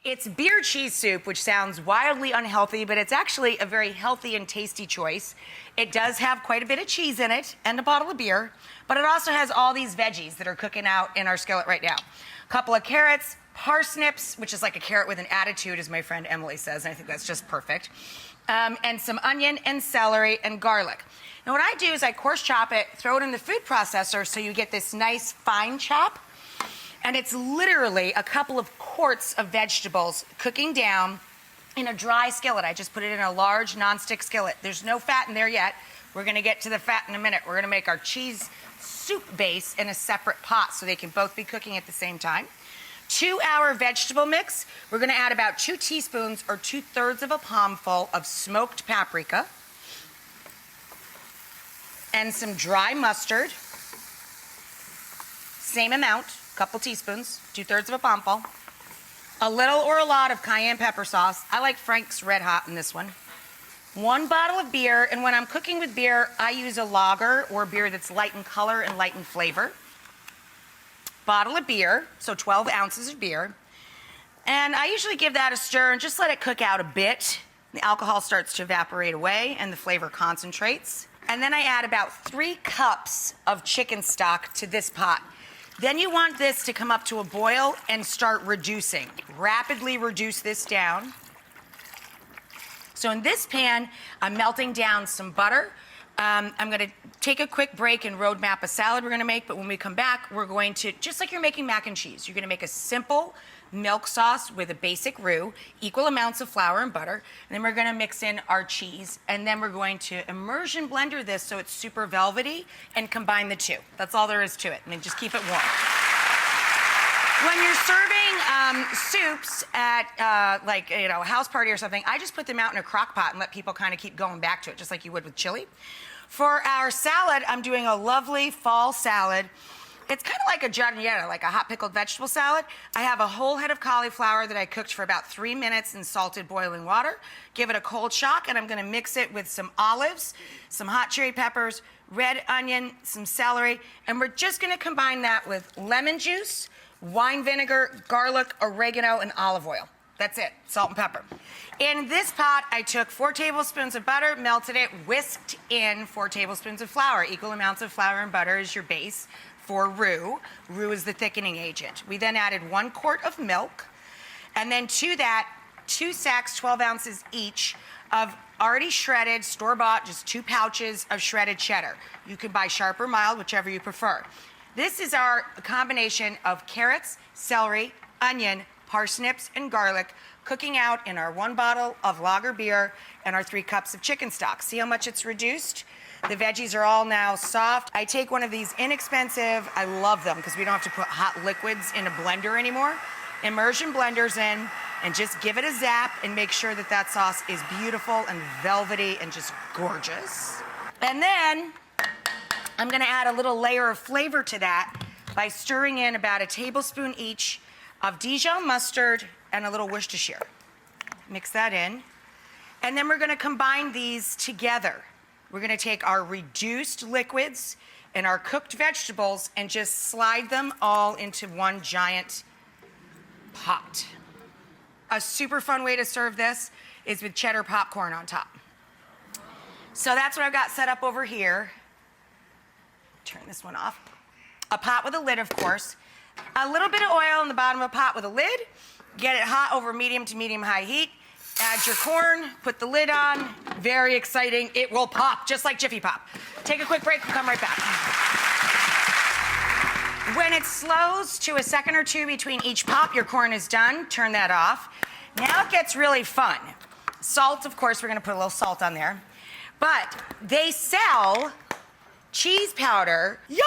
It's beer cheese soup, which sounds wildly unhealthy, but it's actually a very healthy and tasty choice. It does have quite a bit of cheese in it and a bottle of beer, but it also has all these veggies that are cooking out in our skillet right now. A couple of carrots, parsnips, which is like a carrot with an attitude, as my friend Emily says, and I think that's just perfect, and some onion and celery and garlic. Now what I do is I coarse chop it, throw it in the food processor so you get this nice fine chop. And it's literally a couple of quarts of vegetables cooking down in a dry skillet. I just put it in a large nonstick skillet. There's no fat in there yet. We're gonna get to the fat in a minute. We're gonna make our cheese soup base in a separate pot so they can both be cooking at the same time. 2-hour vegetable mix. We're gonna add about 2 teaspoons or 2/3 of a palmful of smoked paprika and some dry mustard. Same amount. Couple teaspoons, 2/3 of a palmful, a little or a lot of cayenne pepper sauce. I like Frank's Red Hot in this one. 1 bottle of beer, and when I'm cooking with beer, I use a lager or beer that's light in color and light in flavor. Bottle of beer, so 12 ounces of beer. And I usually give that a stir and just let it cook out a bit. The alcohol starts to evaporate away and the flavor concentrates. And then I add about 3 cups of chicken stock to this pot. Then you want this to come up to a boil and start reducing. Rapidly reduce this down. So in this pan, I'm melting down some butter. I'm gonna take a quick break and roadmap a salad we're gonna make, but when we come back, we're going to, just like you're making mac and cheese, you're gonna make a simple milk sauce with a basic roux, equal amounts of flour and butter, and then we're gonna mix in our cheese, and then we're going to immersion blender this so it's super velvety and combine the two. That's all there is to it, and then just keep it warm. When you're serving soups at like, you know, a house party or something, I just put them out in a crock pot and let people kind of keep going back to it, just like you would with chili. For our salad, I'm doing a lovely fall salad. It's kind of like a giardiniera, like a hot pickled vegetable salad. I have a whole head of cauliflower that I cooked for about 3 minutes in salted boiling water. Give it a cold shock, and I'm gonna mix it with some olives, some hot cherry peppers, red onion, some celery, and we're just gonna combine that with lemon juice, wine vinegar, garlic, oregano, and olive oil. That's it, salt and pepper. In this pot, I took 4 tablespoons of butter, melted it, whisked in 4 tablespoons of flour. Equal amounts of flour and butter is your base for roux. Roux is the thickening agent. We then added 1 quart of milk, and then to that, 2 sacks, 12 ounces each, of already shredded, store-bought, just 2 pouches of shredded cheddar. You can buy sharp or mild, whichever you prefer. This is our combination of carrots, celery, onion, parsnips, and garlic, cooking out in our 1 bottle of lager beer and our 3 cups of chicken stock. See how much it's reduced? The veggies are all now soft. I take one of these inexpensive, I love them because we don't have to put hot liquids in a blender anymore. Immersion blenders in, and just give it a zap and make sure that that sauce is beautiful and velvety and just gorgeous. And then I'm gonna add a little layer of flavor to that by stirring in about 1 tablespoon each of Dijon mustard and a little Worcestershire. Mix that in. And then we're gonna combine these together. We're gonna take our reduced liquids and our cooked vegetables and just slide them all into one giant pot. A super fun way to serve this is with cheddar popcorn on top. So that's what I've got set up over here. Turn this one off. A pot with a lid, of course. A little bit of oil in the bottom of a pot with a lid. Get it hot over medium to medium-high heat. Add your corn, put the lid on. Very exciting. It will pop, just like Jiffy Pop. Take a quick break, we'll come right back. When it slows to a second or 2 between each pop, your corn is done. Turn that off. Now it gets really fun. Salt, of course, we're gonna put a little salt on there. But they sell cheese powder. Yum!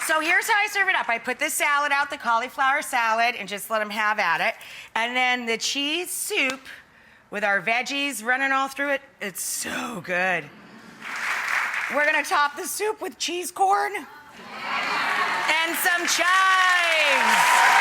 So here's how I serve it up. I put this salad out, the cauliflower salad, and just let them have at it. And then the cheese soup with our veggies running all through it, it's so good. We're gonna top the soup with cheese corn and some chives.